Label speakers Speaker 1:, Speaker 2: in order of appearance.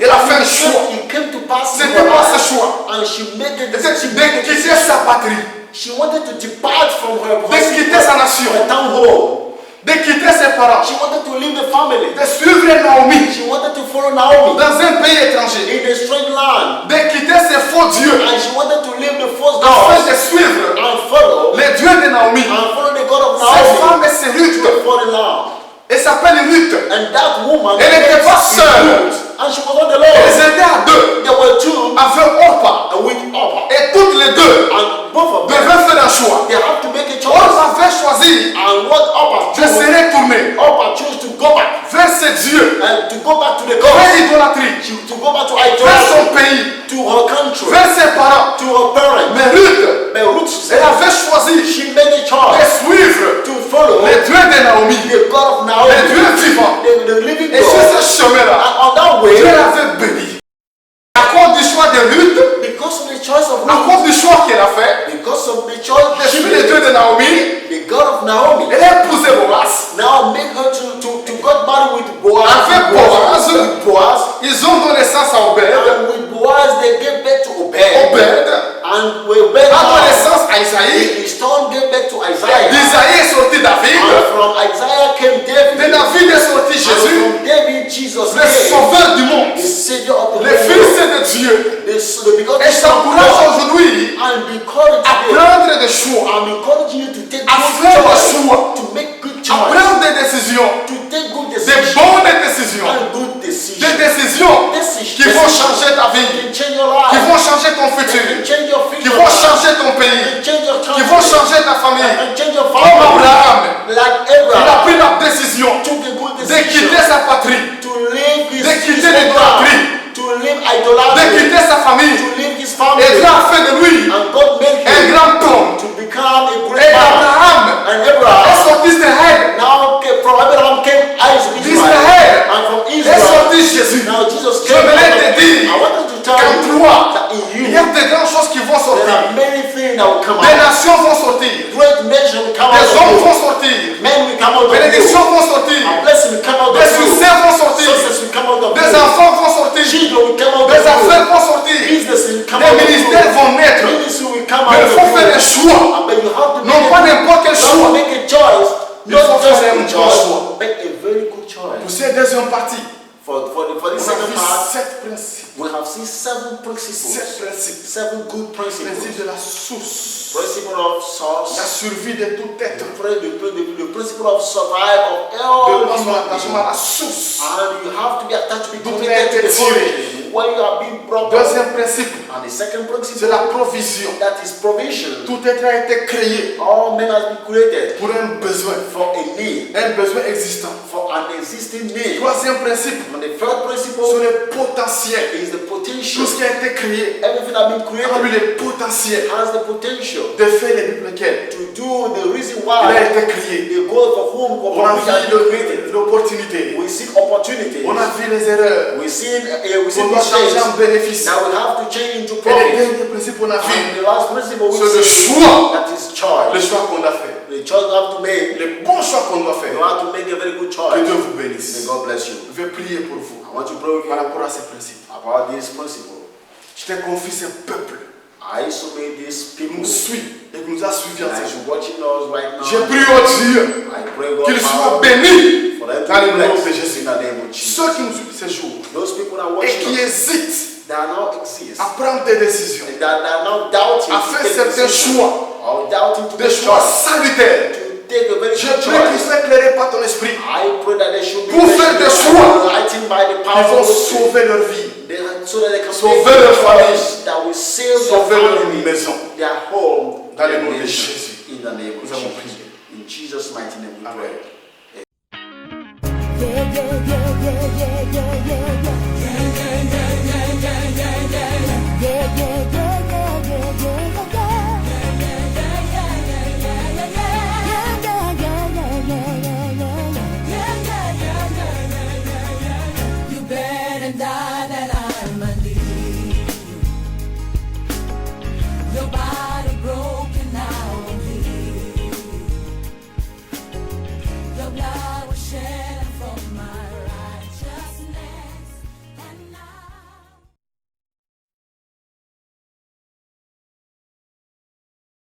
Speaker 1: Elle a fait un choix.
Speaker 2: It came to pass.
Speaker 1: C'était pas ce choix.
Speaker 2: And she made the
Speaker 1: C'était
Speaker 2: decision.
Speaker 1: de quitter sa patrie,
Speaker 2: She wanted to depart from her
Speaker 1: de quitter sa nation,
Speaker 2: her town hall.
Speaker 1: de quitter ses parents,
Speaker 2: She wanted to leave the family.
Speaker 1: de suivre Naomi
Speaker 2: She wanted to follow Naomi
Speaker 1: dans un pays étranger,
Speaker 2: in a strange land.
Speaker 1: de quitter ses faux dieux
Speaker 2: And she wanted to leave the false
Speaker 1: afin
Speaker 2: gods
Speaker 1: de suivre
Speaker 2: and follow
Speaker 1: les dieux de Naomi.
Speaker 2: and follow the God of
Speaker 1: Cette
Speaker 2: Naomi
Speaker 1: femme, c'est
Speaker 2: to
Speaker 1: Ruth.
Speaker 2: a foreign land.
Speaker 1: Elle s'appelle Ruth.
Speaker 2: And that woman,
Speaker 1: Elle n'était pas seule.
Speaker 2: and she was not alone.
Speaker 1: Elles étaient à deux
Speaker 2: There were two
Speaker 1: avec Orpa.
Speaker 2: with Orpah,
Speaker 1: Et toutes les deux
Speaker 2: and both of them
Speaker 1: devaient faire un choix.
Speaker 2: they have to make a choice.
Speaker 1: Orpa avait choisi
Speaker 2: And what Orpah
Speaker 1: de se
Speaker 2: chose,
Speaker 1: retourner
Speaker 2: Orpah chose to go back
Speaker 1: vers ses dieux,
Speaker 2: and to go back to the
Speaker 1: vers
Speaker 2: gods,
Speaker 1: l'idolâtrie,
Speaker 2: to go back to
Speaker 1: vers
Speaker 2: idolatry,
Speaker 1: son pays,
Speaker 2: to her country,
Speaker 1: vers ses parents.
Speaker 2: to her parents.
Speaker 1: Mais Ruth,
Speaker 2: But Ruth,
Speaker 1: elle avait choisi
Speaker 2: she made a
Speaker 1: de
Speaker 2: choice
Speaker 1: suivre
Speaker 2: to follow
Speaker 1: les dieux de Naomi,
Speaker 2: the God of
Speaker 1: les
Speaker 2: Naomi,
Speaker 1: dieux vivants.
Speaker 2: the living
Speaker 1: Et sur
Speaker 2: God.
Speaker 1: ce chemin-là,
Speaker 2: And on that way,
Speaker 1: Dieu l'avait béni. À cause du choix de Ruth,
Speaker 2: because of the choice of
Speaker 1: à
Speaker 2: Ruth,
Speaker 1: cause du choix qu'elle a fait,
Speaker 2: because of the choice
Speaker 1: de
Speaker 2: she
Speaker 1: suivre les
Speaker 2: made,
Speaker 1: dieux de Naomi,
Speaker 2: the God of Naomi
Speaker 1: elle a épousé Boaz.
Speaker 2: now make her to get married with Boaz.
Speaker 1: Avec Boaz,
Speaker 2: With Boaz,
Speaker 1: ils ont donné naissance à Obed.
Speaker 2: and with Boaz they gave birth to Obed.
Speaker 1: Obed
Speaker 2: And with Obed,
Speaker 1: a donné naissance à Isaïe.
Speaker 2: his son gave birth to Isaiah.
Speaker 1: D'Isaïe est sorti David.
Speaker 2: And from Isaiah came David.
Speaker 1: De David est sorti
Speaker 2: And
Speaker 1: Jésus,
Speaker 2: from David, Jesus
Speaker 1: le
Speaker 2: came,
Speaker 1: sauveur du monde,
Speaker 2: the Savior of the
Speaker 1: le
Speaker 2: world.
Speaker 1: Fils de Dieu.
Speaker 2: The begotten
Speaker 1: Et
Speaker 2: Son of
Speaker 1: j'encourage
Speaker 2: God.
Speaker 1: aujourd'hui
Speaker 2: And encourage
Speaker 1: à
Speaker 2: you.
Speaker 1: prendre des choix,
Speaker 2: I'm encouraging you to take
Speaker 1: à
Speaker 2: good
Speaker 1: faire des
Speaker 2: choice,
Speaker 1: choix,
Speaker 2: to make good
Speaker 1: à
Speaker 2: choice,
Speaker 1: prendre des décisions,
Speaker 2: to take good
Speaker 1: des
Speaker 2: decisions,
Speaker 1: bonnes décisions,
Speaker 2: and good
Speaker 1: des
Speaker 2: decisions.
Speaker 1: décisions qui vont changer ta vie,
Speaker 2: Can change your life.
Speaker 1: qui vont changer ton
Speaker 2: Can
Speaker 1: futur,
Speaker 2: change your
Speaker 1: qui
Speaker 2: future.
Speaker 1: vont changer ton
Speaker 2: Can
Speaker 1: pays,
Speaker 2: change your
Speaker 1: qui
Speaker 2: country.
Speaker 1: vont changer ta famille.
Speaker 2: Can change your
Speaker 1: Comme
Speaker 2: family.
Speaker 1: Abraham,
Speaker 2: Like
Speaker 1: il a
Speaker 2: Abraham
Speaker 1: pris la décision
Speaker 2: took a good
Speaker 1: de
Speaker 2: decision
Speaker 1: quitter sa patrie,
Speaker 2: to leave his
Speaker 1: de quitter
Speaker 2: his
Speaker 1: l'idolâtrie,
Speaker 2: homeland, to leave
Speaker 1: de
Speaker 2: idolatry,
Speaker 1: quitter sa famille.
Speaker 2: to leave his
Speaker 1: Et
Speaker 2: family.
Speaker 1: Dieu a fait de lui
Speaker 2: And God made
Speaker 1: un
Speaker 2: him
Speaker 1: grand homme.
Speaker 2: to become a
Speaker 1: Et
Speaker 2: great man.
Speaker 1: Abraham
Speaker 2: And
Speaker 1: est
Speaker 2: Abraham
Speaker 1: sorti d'Israël.
Speaker 2: now from Abraham came Isaac,
Speaker 1: D'Israël
Speaker 2: and from
Speaker 1: est
Speaker 2: Israel
Speaker 1: sorti Jésus.
Speaker 2: now Jesus
Speaker 1: Je
Speaker 2: came.
Speaker 1: venais te dire
Speaker 2: I wanted to tell
Speaker 1: qu'en
Speaker 2: you
Speaker 1: toi,
Speaker 2: that in
Speaker 1: il y
Speaker 2: you
Speaker 1: a de grandes choses qui vont
Speaker 2: there
Speaker 1: sortir.
Speaker 2: are many things that will come
Speaker 1: Des
Speaker 2: out.
Speaker 1: nations vont sortir.
Speaker 2: Great nations will come out
Speaker 1: Des
Speaker 2: of
Speaker 1: hommes
Speaker 2: you.
Speaker 1: vont sortir.
Speaker 2: Men will come out of you.
Speaker 1: Bénédictions vont sortir.
Speaker 2: A blessing will come out
Speaker 1: Des
Speaker 2: of you.
Speaker 1: succès vont sortir.
Speaker 2: Success will come out of
Speaker 1: Des
Speaker 2: you.
Speaker 1: enfants vont sortir.
Speaker 2: Children will come out
Speaker 1: Des
Speaker 2: of you.
Speaker 1: affaires vont sortir.
Speaker 2: Business will come
Speaker 1: Des
Speaker 2: out of
Speaker 1: ministères
Speaker 2: you.
Speaker 1: vont naître.
Speaker 2: Ministry will come
Speaker 1: Mais
Speaker 2: out
Speaker 1: il
Speaker 2: of
Speaker 1: faut
Speaker 2: you.
Speaker 1: faire des choix.
Speaker 2: But you have to
Speaker 1: Non pas n'importe quel
Speaker 2: you have to
Speaker 1: choix.
Speaker 2: make a choice.
Speaker 1: Il faut
Speaker 2: Not just
Speaker 1: faire un
Speaker 2: a
Speaker 1: bon
Speaker 2: choice,
Speaker 1: choix.
Speaker 2: make a very good choice.
Speaker 1: Pour cette deuxième partie,
Speaker 2: For this
Speaker 1: on a
Speaker 2: second
Speaker 1: vu
Speaker 2: part,
Speaker 1: 7 principes.
Speaker 2: we have seen 7 principles.
Speaker 1: 7 principes.
Speaker 2: 7 good principles.
Speaker 1: Principe de la source.
Speaker 2: Principle of
Speaker 1: La
Speaker 2: source.
Speaker 1: survie de tout être.
Speaker 2: The principle of survival of
Speaker 1: De
Speaker 2: all
Speaker 1: notre
Speaker 2: human
Speaker 1: attachement à la source.
Speaker 2: and you have to be attached to be
Speaker 1: Tout
Speaker 2: committed to
Speaker 1: est
Speaker 2: the
Speaker 1: tiré.
Speaker 2: origin where you are being brought up.
Speaker 1: Deuxième principe,
Speaker 2: And the second
Speaker 1: c'est
Speaker 2: principle,
Speaker 1: la provision.
Speaker 2: that is provision.
Speaker 1: Tout être a été créé
Speaker 2: All men has been created
Speaker 1: pour un besoin,
Speaker 2: for a need,
Speaker 1: un besoin existant.
Speaker 2: for an existing need.
Speaker 1: Troisième principe,
Speaker 2: And the third principle
Speaker 1: sur le potentiel.
Speaker 2: is the
Speaker 1: Tout
Speaker 2: potential.
Speaker 1: ce qui a été créé
Speaker 2: Everything that has been
Speaker 1: a
Speaker 2: created
Speaker 1: eu le potentiel
Speaker 2: has the potential
Speaker 1: de faire les buts lesquels
Speaker 2: to do the reason
Speaker 1: il a
Speaker 2: why
Speaker 1: été créé.
Speaker 2: the goal for whom
Speaker 1: On a
Speaker 2: which has been
Speaker 1: vu
Speaker 2: created.
Speaker 1: l'opportunité.
Speaker 2: We seek opportunities.
Speaker 1: On a vu les erreurs.
Speaker 2: We see
Speaker 1: On doit changer en
Speaker 2: mistakes.
Speaker 1: bénéfice.
Speaker 2: Now we have to change into
Speaker 1: Et le
Speaker 2: profit.
Speaker 1: dernier principe qu'on a vu,
Speaker 2: And the last principle we
Speaker 1: c'est le
Speaker 2: see
Speaker 1: choix.
Speaker 2: that is choice.
Speaker 1: Le choix qu'on a fait.
Speaker 2: The choice you have to make.
Speaker 1: Le bon choix qu'on doit faire.
Speaker 2: You have to make a very good
Speaker 1: Que
Speaker 2: choice.
Speaker 1: Dieu vous
Speaker 2: May
Speaker 1: bénisse.
Speaker 2: God bless you.
Speaker 1: Je vais prier pour vous
Speaker 2: I want to pray with
Speaker 1: par
Speaker 2: you
Speaker 1: rapport à ces principes.
Speaker 2: about this principle.
Speaker 1: Je te confie ce peuple
Speaker 2: I submit these
Speaker 1: qui
Speaker 2: people
Speaker 1: nous suit et qui nous a suivis en
Speaker 2: that
Speaker 1: ces
Speaker 2: is
Speaker 1: jours.
Speaker 2: watching us right now.
Speaker 1: Je prie au Dieu
Speaker 2: I pray God
Speaker 1: qu'ils soient
Speaker 2: Father,
Speaker 1: bénis
Speaker 2: for them to
Speaker 1: dans le
Speaker 2: be
Speaker 1: nom de
Speaker 2: blessed
Speaker 1: Jésus.
Speaker 2: in the name of Jesus.
Speaker 1: Ceux qui nous suivent ces jours
Speaker 2: Those people that are
Speaker 1: et
Speaker 2: watching
Speaker 1: qui
Speaker 2: us,
Speaker 1: hésitent
Speaker 2: that now exist,
Speaker 1: à prendre des décisions,
Speaker 2: and that are now doubting
Speaker 1: à
Speaker 2: to
Speaker 1: faire
Speaker 2: take
Speaker 1: certains
Speaker 2: decisions,
Speaker 1: choix,
Speaker 2: or doubting to
Speaker 1: des
Speaker 2: make
Speaker 1: choix
Speaker 2: choice,
Speaker 1: salutaires.
Speaker 2: to take a very
Speaker 1: Je
Speaker 2: good
Speaker 1: prie qu'ils
Speaker 2: choice.
Speaker 1: soient éclairés par ton esprit.
Speaker 2: I pray that they should be
Speaker 1: Pour faire des choix
Speaker 2: enlightened by the
Speaker 1: Ils
Speaker 2: power
Speaker 1: vont
Speaker 2: of the Spirit.
Speaker 1: sauver leur vie,
Speaker 2: So that they can
Speaker 1: sauver
Speaker 2: make
Speaker 1: leur
Speaker 2: good
Speaker 1: famille,
Speaker 2: choice that will save their
Speaker 1: sauver leur
Speaker 2: family,
Speaker 1: maison.
Speaker 2: their home,
Speaker 1: Dans le
Speaker 2: their
Speaker 1: nom de
Speaker 2: nation.
Speaker 1: Jésus.
Speaker 2: In the name of
Speaker 1: Nous avons
Speaker 2: Jesus.
Speaker 1: prié.
Speaker 2: In Jesus' mighty name we
Speaker 1: Amen.
Speaker 2: pray.
Speaker 3: You better die that I'm a leave.